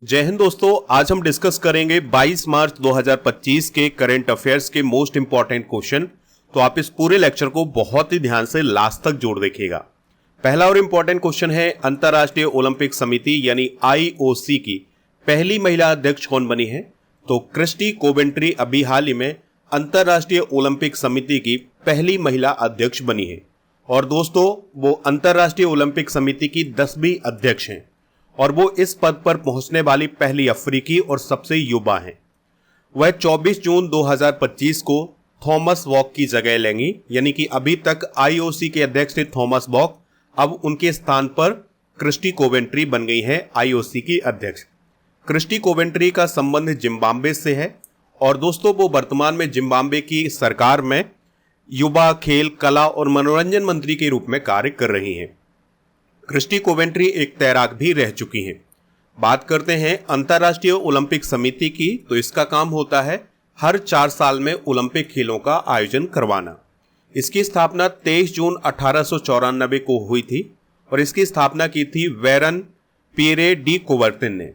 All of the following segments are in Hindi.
जय हिंद दोस्तों, आज हम डिस्कस करेंगे 22 मार्च 2025 के करंट अफेयर्स के मोस्ट इंपॉर्टेंट क्वेश्चन। तो आप इस पूरे लेक्चर को बहुत ही ध्यान से लास्ट तक जोड़ देखिएगा। पहला और इंपॉर्टेंट क्वेश्चन है, अंतर्राष्ट्रीय ओलंपिक समिति यानी आईओसी की पहली महिला अध्यक्ष कौन बनी है? तो क्रिस्टी कोवेंट्री अभी हाल ही में अंतर्राष्ट्रीय ओलंपिक समिति की पहली महिला अध्यक्ष बनी है। और दोस्तों, वो अंतर्राष्ट्रीय ओलंपिक समिति की 10वीं अध्यक्ष हैं और वो इस पद पर पहुंचने वाली पहली अफ्रीकी और सबसे युवा हैं। वह 24 जून 2025 को थॉमस बॉक की जगह लेंगी, यानी कि अभी तक आईओसी के अध्यक्ष थे थॉमस बॉक, अब उनके स्थान पर क्रिस्टी कोवेंट्री बन गई हैं आईओसी की अध्यक्ष। क्रिस्टी कोवेंट्री का संबंध जिम्बाब्वे से है और दोस्तों, वो वर्तमान में जिम्बाब्वे की सरकार में युवा, खेल, कला और मनोरंजन मंत्री के रूप में कार्य कर रही हैं। क्रिस्टी कोवेंट्री एक तैराक भी रह चुकी हैं। बात करते हैं अंतर्राष्ट्रीय ओलंपिक समिति की, तो इसका काम होता है हर 4 साल में ओलंपिक खेलों का आयोजन करवाना। इसकी स्थापना 23 जून 1894 को हुई थी और इसकी स्थापना की थी वेरन पियरे डी कोवर्तिन ने।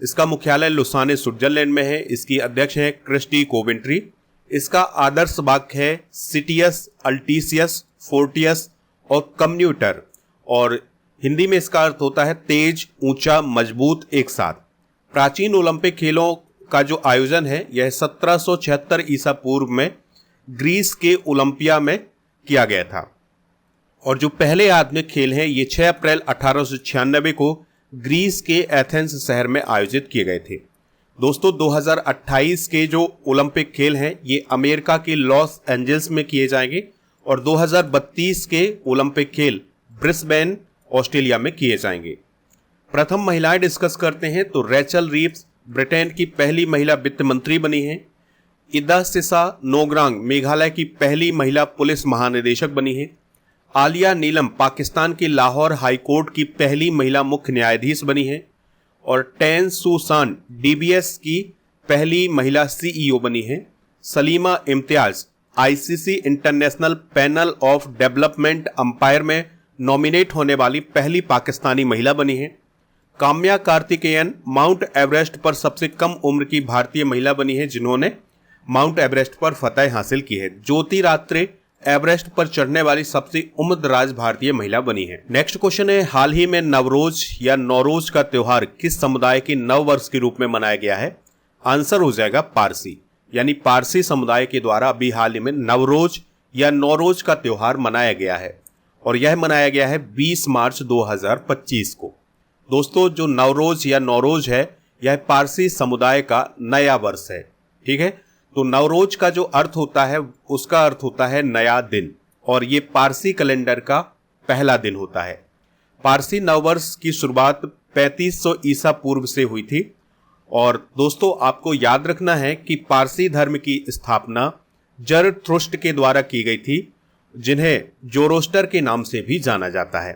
इसका मुख्यालय लुसाने, स्विट्जरलैंड में है। इसकी अध्यक्ष हैं क्रिस्टी कोवेंट्री। इसका आदर्श वाक्य है सिटियस, अल्टीसियस, फोर्टियस और कम्यूटर, और हिंदी में इसका अर्थ होता है तेज, ऊंचा, मजबूत, एक साथ। प्राचीन ओलंपिक खेलों का जो आयोजन है यह 1776 ईसा पूर्व में ग्रीस के ओलंपिया में किया गया था और जो पहले आधुनिक खेल हैं ये 6 अप्रैल 1896 को ग्रीस के एथेंस शहर में आयोजित किए गए थे। दोस्तों, 2028 के जो ओलंपिक खेल हैं ये अमेरिका के लॉस एंजल्स में किए जाएंगे और 2032 के ओलंपिक खेल ब्रिस्बेन, ऑस्ट्रेलिया में किए जाएंगे। प्रथम महिलाएं डिस्कस करते हैं तो रेचल रीव्स ब्रिटेन की पहली महिला वित्त मंत्री बनी हैं। इदासिसा नोग्रांग मेघालय की पहली महिला पुलिस महानिदेशक बनी है। आलिया नीलम पाकिस्तान की लाहौर हाई कोर्ट की पहली महिला मुख्य न्यायाधीश बनी है और टेन सुसान डीबीएस की पहली महिला सीईओ बनी है। Salima Imtiaz ICC international panel of development umpire में नॉमिनेट होने वाली पहली पाकिस्तानी महिला बनी है। काम्या कार्तिकेयन माउंट एवरेस्ट पर सबसे कम उम्र की भारतीय महिला बनी है जिन्होंने माउंट एवरेस्ट पर फतह हासिल की है। ज्योति रात्रे एवरेस्ट पर चढ़ने वाली सबसे उम्रदराज भारतीय महिला बनी है। नेक्स्ट क्वेश्चन है, हाल ही में नवरोज या नौरोज का त्योहार किस समुदाय के नव वर्ष के रूप में मनाया गया है? आंसर हो जाएगा पारसी, यानी पारसी समुदाय के द्वारा अभी हाल ही में नवरोज या नौरोज का त्योहार मनाया गया है और यह मनाया गया है 20 मार्च 2025 को। दोस्तों, जो नवरोज या नौरोज है यह पारसी समुदाय का नया वर्ष है। ठीक है, तो नवरोज का जो अर्थ होता है उसका अर्थ होता है नया दिन और ये पारसी कैलेंडर का पहला दिन होता है। पारसी नववर्ष की शुरुआत 3500 ईसा पूर्व से हुई थी और दोस्तों, आपको याद रखना है कि पारसी धर्म की स्थापना जरथुष्ट्र के द्वारा की गई थी, जिन्हें जोरोस्टर के नाम से भी जाना जाता है।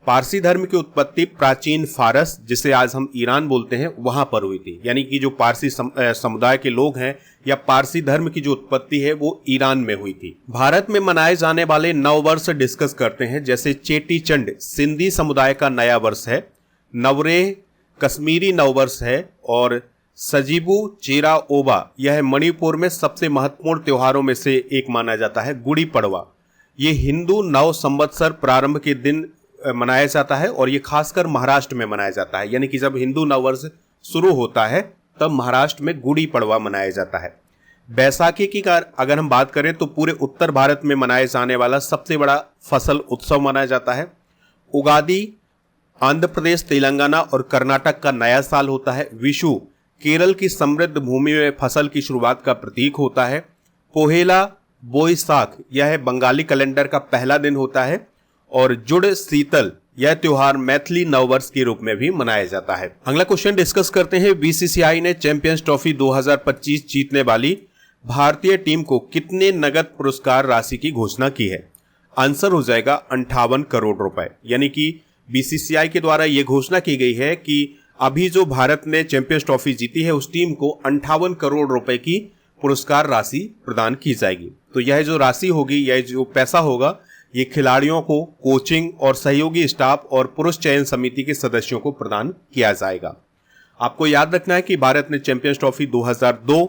पारसी धर्म की उत्पत्ति प्राचीन फारस, जिसे आज हम ईरान बोलते हैं, वहां पर हुई थी। यानी कि जो पारसी समुदाय के लोग हैं या पारसी धर्म की जो उत्पत्ति है वो ईरान में हुई थी। भारत में मनाए जाने वाले नव वर्ष डिस्कस करते हैं, जैसे चेटी चंड सिंधी समुदाय का नया वर्ष है, नवरेह कश्मीरी नववर्ष है और सजीबू चेरा ओबा यह मणिपुर में सबसे महत्वपूर्ण त्योहारों में से एक माना जाता है। गुड़ी पड़वा ये हिंदू नव संवत्सर प्रारंभ के दिन मनाया जाता है और ये खासकर महाराष्ट्र में मनाया जाता है। यानी कि जब हिंदू नववर्ष शुरू होता है तब महाराष्ट्र में गुड़ी पड़वा मनाया जाता है। बैसाखी की अगर हम बात करें तो पूरे उत्तर भारत में मनाए जाने वाला सबसे बड़ा फसल उत्सव मनाया जाता है। उगादी आंध्र प्रदेश, तेलंगाना और कर्नाटक का नया साल होता है। विशु केरल की समृद्ध भूमि में फसल की शुरुआत का प्रतीक होता है। पोहेला बोईसाख यह बंगाली कैलेंडर का पहला दिन होता है और जुड़ शीतल यह त्योहार मैथिली नववर्ष के रूप में भी मनाया जाता है। अगला क्वेश्चन डिस्कस करते हैं, बीसीसीआई ने चैंपियंस ट्रॉफी 2025 जीतने वाली भारतीय टीम को कितने नगद पुरस्कार राशि की घोषणा की है? आंसर हो जाएगा 58 करोड़ रुपए। यानी कि बीसीसीआई के द्वारा यह घोषणा की गई है कि अभी जो भारत ने चैंपियंस ट्रॉफी जीती है उस टीम को 58 करोड़ रुपए की पुरस्कार राशि प्रदान की जाएगी। तो यह जो राशि होगी, यह जो पैसा होगा, ये खिलाड़ियों को, कोचिंग और सहयोगी स्टाफ और पुरुष चयन समिति के सदस्यों को प्रदान किया जाएगा। आपको याद रखना है कि भारत ने चैंपियंस ट्रॉफी 2002,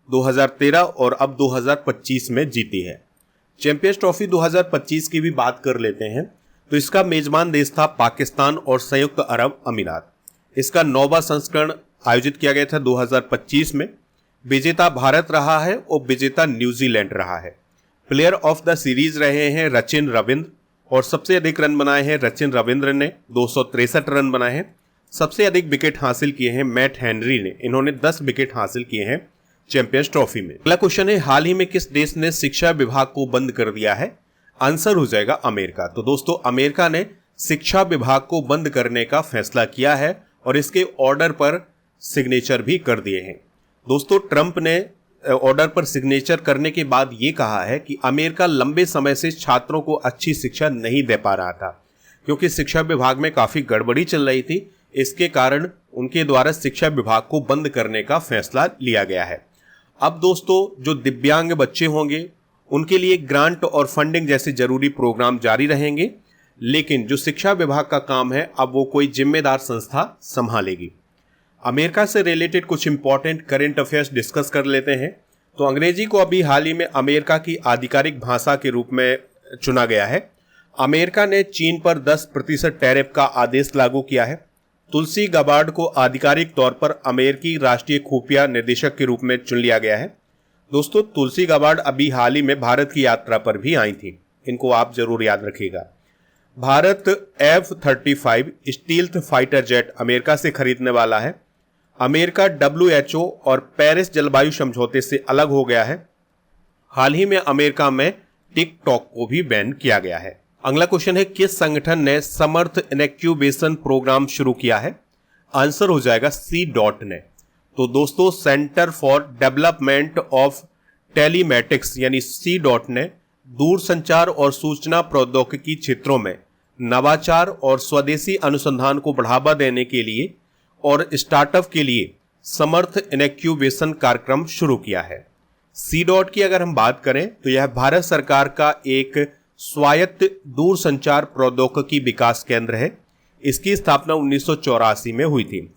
2013 और अब 2025 में जीती है। चैंपियंस ट्रॉफी 2025 की भी बात कर लेते हैं तो इसका मेजबान देश था पाकिस्तान और संयुक्त अरब अमीरात। इसका 9वां संस्करण आयोजित किया गया था 2025 में। विजेता भारत रहा है और विजेता न्यूजीलैंड रहा है। प्लेयर ऑफ द सीरीज रहे हैं सचिन रविंद्र और सबसे अधिक रन बनाए हैं सचिन रविंद्र ने, 263 रन बनाए हैं। सबसे अधिक विकेट हासिल किए हैं मैट हेनरी ने, इन्होंने 10 विकेट हासिल किए हैं चैंपियंस ट्रॉफी में। अगला क्वेश्चन है, हाल ही में किस देश ने शिक्षा विभाग को बंद कर दिया है? आंसर हो जाएगा अमेरिका। तो दोस्तों अमेरिका ने शिक्षा विभाग को बंद करने का फैसला किया है और इसके ऑर्डर पर सिग्नेचर भी कर दिए हैं। दोस्तों ट्रंप ने ऑर्डर पर सिग्नेचर करने के बाद ये कहा है कि अमेरिका लंबे समय से छात्रों को अच्छी शिक्षा नहीं दे पा रहा था, क्योंकि शिक्षा विभाग में काफी गड़बड़ी चल रही थी। इसके कारण उनके द्वारा शिक्षा विभाग को बंद करने का फैसला लिया गया है। अब दोस्तों जो दिव्यांग बच्चे होंगे उनके लिए ग्रांट और फंडिंग जैसे जरूरी प्रोग्राम जारी रहेंगे, लेकिन जो शिक्षा विभाग का काम है अब वो कोई जिम्मेदार संस्था संभालेगी। अमेरिका से रिलेटेड कुछ इंपॉर्टेंट करंट अफेयर्स डिस्कस कर लेते हैं। तो अंग्रेजी को अभी हाल ही में अमेरिका की आधिकारिक भाषा के रूप में चुना गया है। अमेरिका ने चीन पर 10% टैरिफ का आदेश लागू किया है। तुलसी गबार्ड को आधिकारिक तौर पर अमेरिकी राष्ट्रीय खुफिया निदेशक के रूप में चुन लिया गया है। दोस्तों तुलसी गबार्ड अभी हाल ही में भारत की यात्रा पर भी आई थी, इनको आप जरूर याद रखिएगा। Bharat F-35 stealth fighter jet America से खरीदने वाला है। अमेरिका WHO और पेरिस जलवायु समझौते से अलग हो गया है। हाल ही में अमेरिका में टिकटॉक को भी बैन किया गया है। अगला क्वेश्चन है, किस संगठन ने समर्थ इनक्यूबेशन प्रोग्राम शुरू किया है? आंसर हो जाएगा C.DOT ने। तो दोस्तों centre for development of telematics यानी C.DOT ने दूरसंचार और सूचना प्रौद्योगिकी क्षेत्रों में नवाचार और स्वदेशी अनुसंधान को बढ़ावा देने के लिए और स्टार्टअप के लिए समर्थ इनक्यूबेशन कार्यक्रम शुरू किया है। C.DOT की अगर हम बात करें तो यह भारत सरकार का एक स्वायत्त दूरसंचार प्रौद्योगिकी विकास केंद्र है। इसकी स्थापना 1984 में हुई थी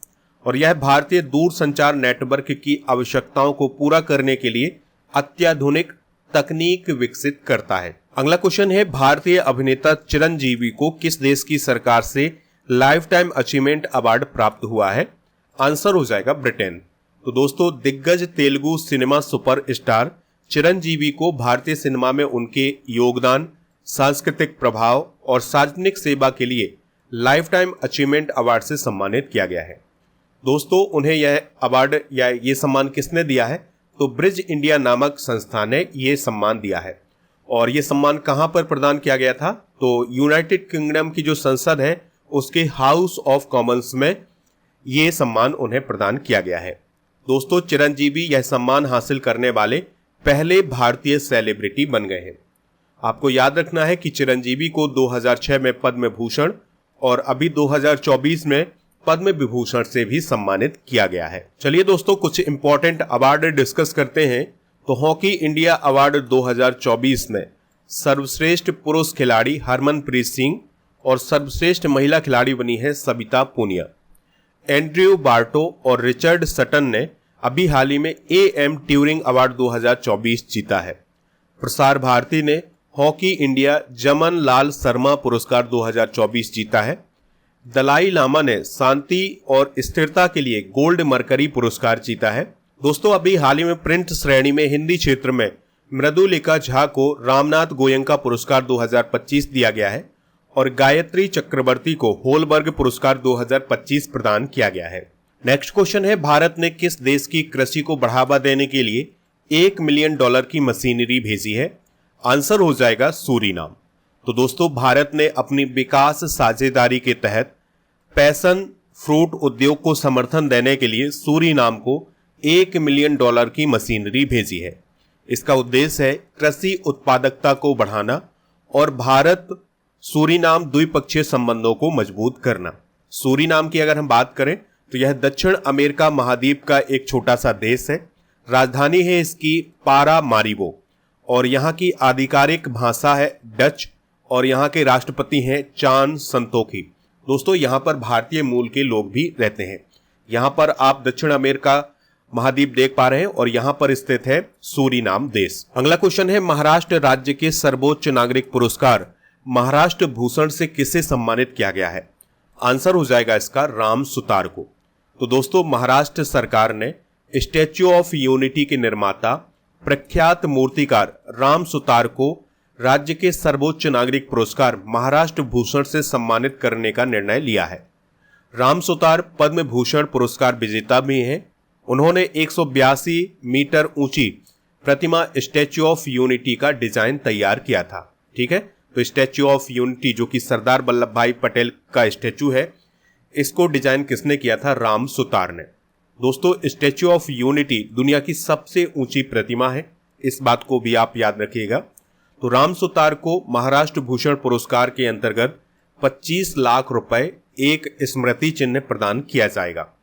और यह भारतीय दूरसंचार नेटवर्क की आवश्यकताओं को पूरा करने के लिए अत्याधुनिक तकनीक विकसित करता है। अगला क्वेश्चन है, भारतीय अभिनेता चिरंजीवी को किस देश की सरकार से लाइफ टाइम अचीवमेंट अवार्ड प्राप्त हुआ है? आंसर हो जाएगा ब्रिटेन। तो दोस्तों दिग्गज तेलुगु सिनेमा सुपरस्टार चिरंजीवी को भारतीय सिनेमा में उनके योगदान, सांस्कृतिक प्रभाव और सार्वजनिक सेवा के लिए लाइफ टाइम अचीवमेंट अवार्ड से सम्मानित किया गया है। दोस्तों उन्हें यह अवार्ड या ये सम्मान किसने दिया है? तो ब्रिज इंडिया नामक संस्था ने यह सम्मान दिया है। और ये सम्मान कहां पर प्रदान किया गया था? तो यूनाइटेड किंगडम की जो संसद है उसके हाउस ऑफ कॉमन्स में यह सम्मान उन्हें प्रदान किया गया है। दोस्तों चिरंजीवी यह सम्मान हासिल करने वाले पहले भारतीय सेलिब्रिटी बन गए हैं। आपको याद रखना है कि चिरंजीवी को 2006 में पद्म भूषण और अभी 2024 में पद्म विभूषण से भी सम्मानित किया गया है। चलिए दोस्तों कुछ इंपॉर्टेंट अवार्ड डिस्कस करते हैं। तो हॉकी इंडिया अवार्ड 2024 में सर्वश्रेष्ठ पुरुष खिलाड़ी हरमनप्रीत सिंह और सर्वश्रेष्ठ महिला खिलाड़ी बनी है सविता पूनिया। एंड्रयू बार्टो और रिचर्ड सटन ने अभी हाल ही में AM ट्यूरिंग अवार्ड 2024 जीता है। प्रसार भारती ने हॉकी इंडिया जमन लाल शर्मा पुरस्कार 2024 जीता है। दलाई लामा ने शांति और स्थिरता के लिए गोल्ड मरकरी पुरस्कार जीता है। दोस्तों अभी हाल ही में प्रिंट श्रेणी में हिंदी क्षेत्र में मृदुलिका झा को रामनाथ गोयंका पुरस्कार 2025 दिया गया है और गायत्री चक्रवर्ती को होलबर्ग पुरस्कार 2025 प्रदान किया गया है। नेक्स्ट क्वेश्चन है, भारत ने किस देश की कृषि को बढ़ावा देने के लिए $1 मिलियन की मशीनरी भेजी है? आंसर हो जाएगा सूरीनाम। तो दोस्तों भारत ने अपनी विकास साझेदारी के तहत पैशन फ्रूट उद्योग को समर्थन देने के लिए सूरीनाम को $1 मिलियन की मशीनरी भेजी है। इसका उद्देश्य है कृषि उत्पादकता को बढ़ाना और भारत सूरीनाम द्विपक्षीय संबंधों को मजबूत करना। सूरीनाम की अगर हम बात करें तो यह दक्षिण अमेरिका महाद्वीप का एक छोटा सा देश है। राजधानी है इसकी पारामारिबो और यहाँ की आधिकारिक भाषा है डच और यहाँ के राष्ट्रपति हैं चान संतोखी। दोस्तों यहाँ पर भारतीय मूल के लोग भी रहते हैं। यहां पर आप दक्षिण अमेरिका महाद्वीप देख पा रहे हैं और यहां पर स्थित है सूरीनाम देश। अगला क्वेश्चन है, महाराष्ट्र राज्य के सर्वोच्च नागरिक पुरस्कार महाराष्ट्र भूषण से किसे सम्मानित किया गया है? आंसर हो जाएगा इसका राम सुतार को। तो दोस्तों, महाराष्ट्र सरकार ने स्टैच्यू ऑफ यूनिटी के निर्माता प्रख्यात मूर्तिकार राम सुतार को राज्य के सर्वोच्च नागरिक पुरस्कार महाराष्ट्र भूषण से सम्मानित करने का निर्णय लिया है। राम सुतार पद्म भूषण पुरस्कार विजेता भी हैं। उन्होंने 182 मीटर ऊंची प्रतिमा स्टैच्यू ऑफ यूनिटी का डिजाइन तैयार किया था। ठीक है, तो स्टैच्यू ऑफ यूनिटी जो कि सरदार वल्लभ भाई पटेल का स्टैच्यू है, इसको डिजाइन किसने किया था? राम सुतार ने। दोस्तों, स्टैच्यू ऑफ यूनिटी दुनिया की सबसे ऊंची प्रतिमा है, इस बात को भी आप याद रखिएगा। तो राम सुतार को महाराष्ट्र भूषण पुरस्कार के अंतर्गत 25 लाख रुपए एक स्मृति चिन्ह प्रदान किया जाएगा।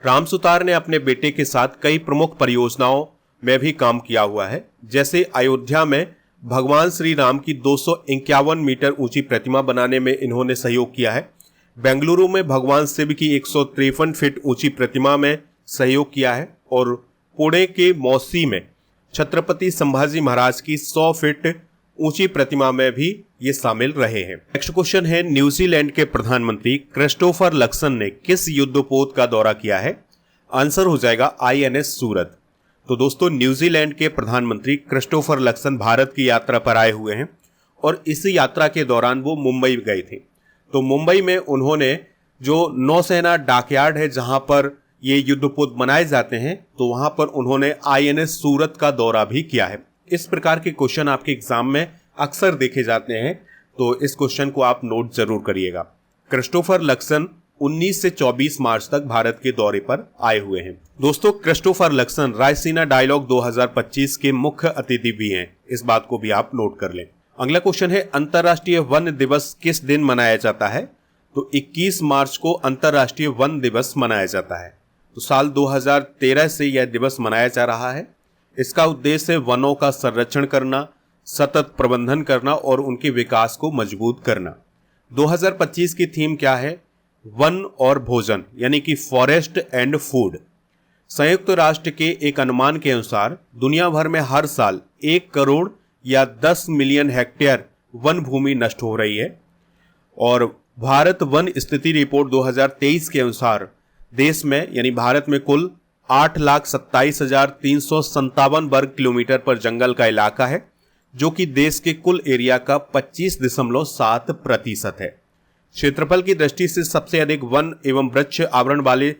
राम सुतार ने अपने बेटे के साथ कई प्रमुख परियोजनाओं में भी काम किया हुआ है, जैसे अयोध्या में भगवान श्री राम की 251 मीटर ऊंची प्रतिमा बनाने में इन्होंने सहयोग किया है। बेंगलुरु में भगवान शिव की 153 फीट ऊंची प्रतिमा में सहयोग किया है और पुणे के मौसी में छत्रपति संभाजी महाराज की 100 फीट ऊंची प्रतिमा में भी ये शामिल रहे हैं। नेक्स्ट क्वेश्चन है, न्यूजीलैंड के प्रधानमंत्री क्रिस्टोफर लक्सन ने किस युद्धपोत का दौरा किया है? आंसर हो जाएगा INS सूरत। तो दोस्तों, न्यूजीलैंड के प्रधानमंत्री क्रिस्टोफर लक्सन भारत की यात्रा पर आए हुए हैं और इसी यात्रा के दौरान वो मुंबई गए थे। तो मुंबई में उन्होंने जो नौसेना डॉकयार्ड है जहां पर ये युद्धपोत बनाए जाते हैं, तो वहां पर उन्होंने INS सूरत का दौरा भी किया है। इस प्रकार के क्वेश्चन आपके एग्जाम में अक्सर देखे जाते हैं, तो इस क्वेश्चन को आप नोट जरूर करिएगा। क्रिस्टोफर लक्सन 19 से 24 मार्च तक भारत के दौरे पर आए हुए हैं। दोस्तों, क्रिस्टोफर लक्सन रायसीना डायलॉग 2025 के मुख्य अतिथि भी हैं, इस बात को भी आप नोट कर लें। अगला क्वेश्चन है, अंतर्राष्ट्रीय वन दिवस किस दिन मनाया जाता है? तो 21 मार्च को अंतर्राष्ट्रीय वन दिवस मनाया जाता है। तो साल 2013 से यह दिवस मनाया जा रहा है। इसका उद्देश्य वनों का संरक्षण करना, सतत प्रबंधन करना और उनके विकास को मजबूत करना। 2025 की थीम क्या है? वन और भोजन, यानी कि फॉरेस्ट एंड फूड। संयुक्त राष्ट्र के एक अनुमान के अनुसार दुनिया भर में हर साल 1 करोड़ या 10 मिलियन हेक्टेयर वन भूमि नष्ट हो रही है और भारत वन स्थिति रिपोर्ट 2023 के अनुसार देश में यानी भारत में कुल 8,27,357 वर्ग किलोमीटर पर जंगल का इलाका है, जो कि देश के कुल एरिया का 25.7% है। क्षेत्रफल की दृष्टि से सबसे अधिक वन एवं वृक्ष आवरण वाले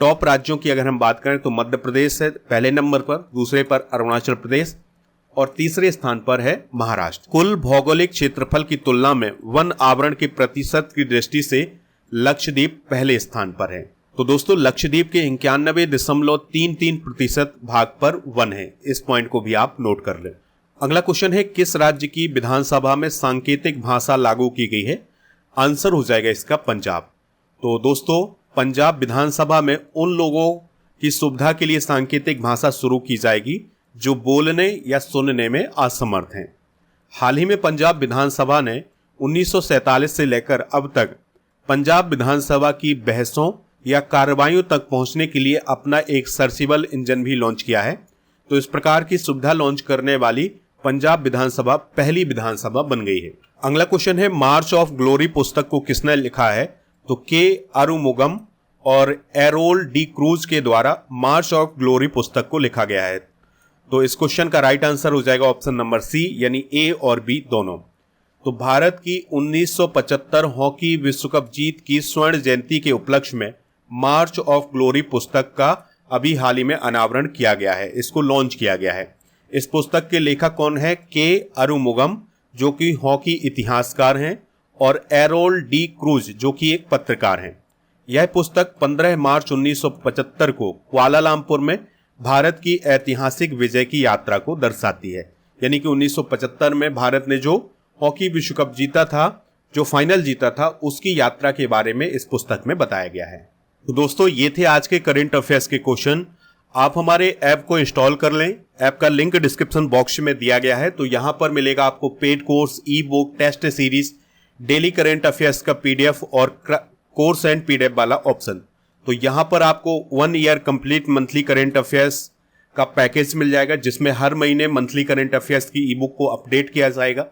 टॉप राज्यों की अगर हम बात करें तो मध्य प्रदेश है पहले नंबर पर, दूसरे पर अरुणाचल प्रदेश और तीसरे स्थान पर है महाराष्ट्र। कुल भौगोलिक क्षेत्रफल की तुलना में वन आवरण के प्रतिशत की दृष्टि से लक्षद्वीप पहले स्थान पर है। तो दोस्तों, लक्षद्वीप के 91.33% भाग पर वन है। इस पॉइंट को भी आप नोट कर लें। अगला क्वेश्चन है, किस राज्य की विधानसभा में सांकेतिक भाषा लागू की गई है? आंसर हो जाएगा इसका पंजाब। तो दोस्तों, पंजाब विधानसभा में उन लोगों की सुविधा के लिए सांकेतिक भाषा शुरू की जाएगी जो बोलने या सुनने में असमर्थ हैं। हाल ही में पंजाब विधानसभा ने 1947 से लेकर अब तक पंजाब विधानसभा की बहसों या कार्रवाइयों तक पहुंचने के लिए अपना एक सर्चिबल इंजन भी लॉन्च किया है। तो इस प्रकार की सुविधा लॉन्च करने वाली पंजाब विधानसभा पहली विधानसभा बन गई है। अगला क्वेश्चन है, मार्च ऑफ ग्लोरी पुस्तक को किसने लिखा है? तो के अरुमुगम और एरोल डी क्रूज के द्वारा मार्च ऑफ ग्लोरी पुस्तक को लिखा गया है। तो इस क्वेश्चन का राइट आंसर हो जाएगा ऑप्शन नंबर सी, यानी ए और बी दोनों। तो भारत की 1975 हॉकी विश्व कप जीत की स्वर्ण जयंती के उपलक्ष्य में मार्च ऑफ ग्लोरी पुस्तक का अभी हाल ही में अनावरण किया गया है, इसको लॉन्च किया गया है। इस पुस्तक के लेखक कौन है? के अरुमुगम, जो कि हॉकी इतिहासकार हैं, और एरोल डी क्रूज, जो कि एक पत्रकार हैं। यह पुस्तक 15 मार्च 1975 को कुआलालंपुर में भारत की ऐतिहासिक विजय की यात्रा को दर्शाती है। यानी कि 1975 में भारत ने जो हॉकी विश्व कप जीता था, जो फाइनल जीता था, उसकी यात्रा के बारे में इस पुस्तक में बताया गया है। तो दोस्तों, ये थे आज के करंट अफेयर्स के क्वेश्चन। आप हमारे ऐप को इंस्टॉल कर लें। ऐप का लिंक डिस्क्रिप्शन बॉक्स में दिया गया है। तो यहां पर मिलेगा आपको paid course, e book, test series, daily current affairs का PDF और कोर्स एंड PDF वाला ऑप्शन। तो यहाँ पर आपको 1 year complete monthly current affairs का पैकेज मिल जाएगा, जिसमें हर महीने मंथली करेंट अफेयर्स की ई बुक को अपडेट किया जाएगा।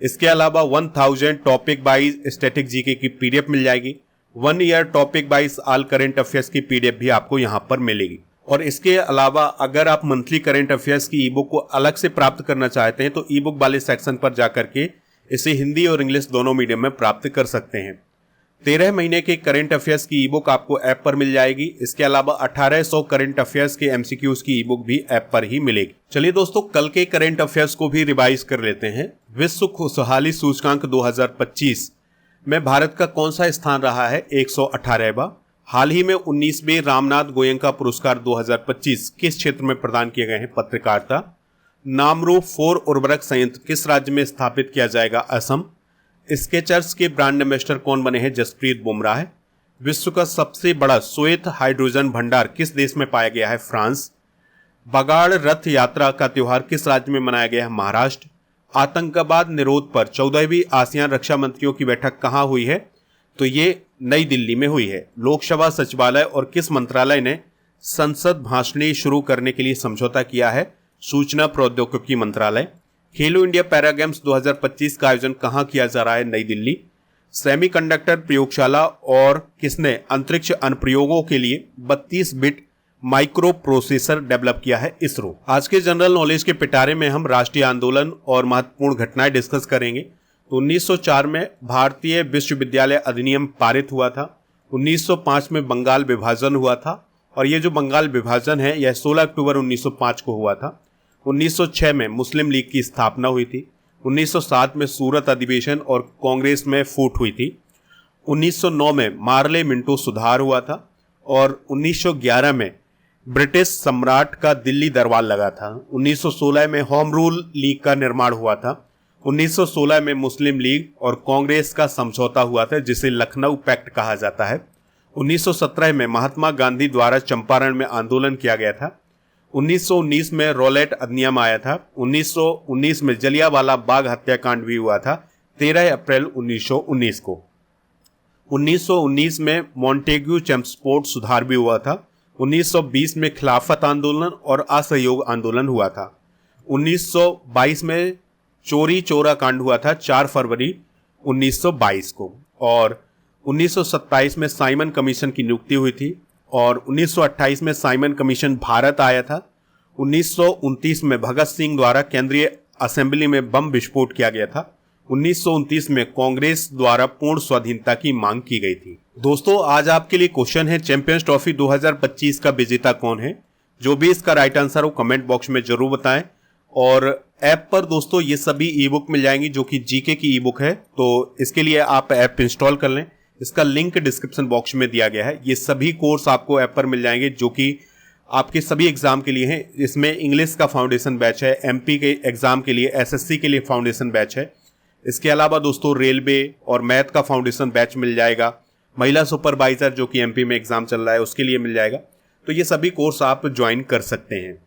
इसके अलावा 1000 टॉपिक वाइज स्टैटिक जीके की पीडीएफ मिल जाएगी। 1 year topic wise all current affairs की पीडीएफ भी आपको यहाँ पर मिलेगी। और इसके अलावा अगर आप मंथली करेंट अफेयर्स की ई बुक को अलग से प्राप्त करना चाहते हैं तो ई बुक वाले सेक्शन पर जाकर के इसे हिंदी और इंग्लिश दोनों मीडियम में प्राप्त कर सकते हैं। 13 महीने के करंट अफेयर्स की ई बुक आपको ऐप पर मिल जाएगी। इसके अलावा 1800 करंट अफेयर्स के एमसीक्यूज की ई बुक भी ऐप पर ही मिलेगी। चलिए दोस्तों, कल के करंट अफेयर्स को भी रिवाइज कर लेते हैं। विश्व खुशहाली सूचकांक 2025 में भारत का कौन सा स्थान रहा है? 118वां। हाल ही में 19वें रामनाथ गोयनका पुरस्कार 2025 किस क्षेत्र में प्रदान किए गए हैं? पत्रकारिता। नामरूप 4 उर्वरक संयंत्र किस राज्य में स्थापित किया जाएगा? असम। स्केचर्स के ब्रांड एम्बेसडर कौन बने हैं? जसप्रीत बुमराह। विश्व का सबसे बड़ा श्वेत हाइड्रोजन भंडार किस देश में पाया गया है? फ्रांस। बगाड़ रथ यात्रा का त्योहार किस राज्य में मनाया गया है? महाराष्ट्र। आतंकवाद निरोध पर 14वीं आसियान रक्षा मंत्रियों की बैठक कहाँ हुई है? तो ये नई दिल्ली में हुई है। लोकसभा सचिवालय और किस मंत्रालय ने संसद भाषणी शुरू करने के लिए समझौता किया है? सूचना प्रौद्योगिकी मंत्रालय। खेलो इंडिया पैरा गेम्स 2025 का आयोजन कहाँ किया जा रहा है? नई दिल्ली। सेमीकंडक्टर प्रयोगशाला और किसने अंतरिक्ष अनुप्रयोगों के लिए 32 बिट माइक्रो प्रोसेसर डेवलप किया है? इसरो। आज के जनरल नॉलेज के पिटारे में हम राष्ट्रीय आंदोलन और महत्वपूर्ण घटनाएं डिस्कस करेंगे। तो 1904 में भारतीय विश्वविद्यालय अधिनियम पारित हुआ था। 1905 में बंगाल विभाजन हुआ था और ये जो बंगाल विभाजन है यह 16 अक्टूबर 1905 को हुआ था। 1906 में मुस्लिम लीग की स्थापना हुई थी। 1907 में सूरत अधिवेशन और कांग्रेस में फूट हुई थी। 1909 में मार्ले मिंटो सुधार हुआ था और 1911 में ब्रिटिश सम्राट का दिल्ली दरबार लगा था। 1916 में होम रूल लीग का निर्माण हुआ था। 1916 में मुस्लिम लीग और कांग्रेस का समझौता हुआ था, जिसे लखनऊ पैक्ट कहा जाता है। 1917 में महात्मा गांधी द्वारा चंपारण में आंदोलन किया गया था। 1919 में रॉलेट अधिनियम आया था। 1919 में जलियांवाला बाग हत्याकांड भी हुआ था 13 अप्रैल 1919 को। 1919 में मॉन्टेग्यू चेम्स्फोर्ड सुधार भी हुआ था। 1920 में खिलाफत आंदोलन और असहयोग आंदोलन हुआ था। 1922 में चोरी चोरा कांड हुआ था 4 फरवरी 1922 को। और 1927 में साइमन कमीशन की नियुक्ति हुई थी और 1928 में साइमन कमीशन भारत आया था। 1929 में भगत सिंह द्वारा केंद्रीय असेंबली में बम विस्फोट किया गया था। 1929 में कांग्रेस द्वारा पूर्ण स्वाधीनता की मांग की गई थी। दोस्तों, आज आपके लिए क्वेश्चन है, चैंपियंस ट्रॉफी 2025 का विजेता कौन है? जो भी इसका राइट आंसर हो कमेंट बॉक्स में जरूर बताएं। और ऐप पर दोस्तों ये सभी ई बुक मिल जाएंगी जो कि जीके की ई बुक है, तो इसके लिए आप ऐप इंस्टॉल कर लें। इसका लिंक डिस्क्रिप्शन बॉक्स में दिया गया है। ये सभी कोर्स आपको ऐप पर मिल जाएंगे जो कि आपके सभी एग्जाम के लिए हैं। इसमें इंग्लिश का फाउंडेशन बैच है, एमपी के एग्जाम के लिए, एसएससी के लिए फाउंडेशन बैच है। इसके अलावा दोस्तों रेलवे और मैथ का फाउंडेशन बैच मिल जाएगा। महिला सुपरवाइजर जो कि एमपी में एग्जाम चल रहा है उसके लिए मिल जाएगा। तो ये सभी कोर्स आप ज्वाइन कर सकते हैं।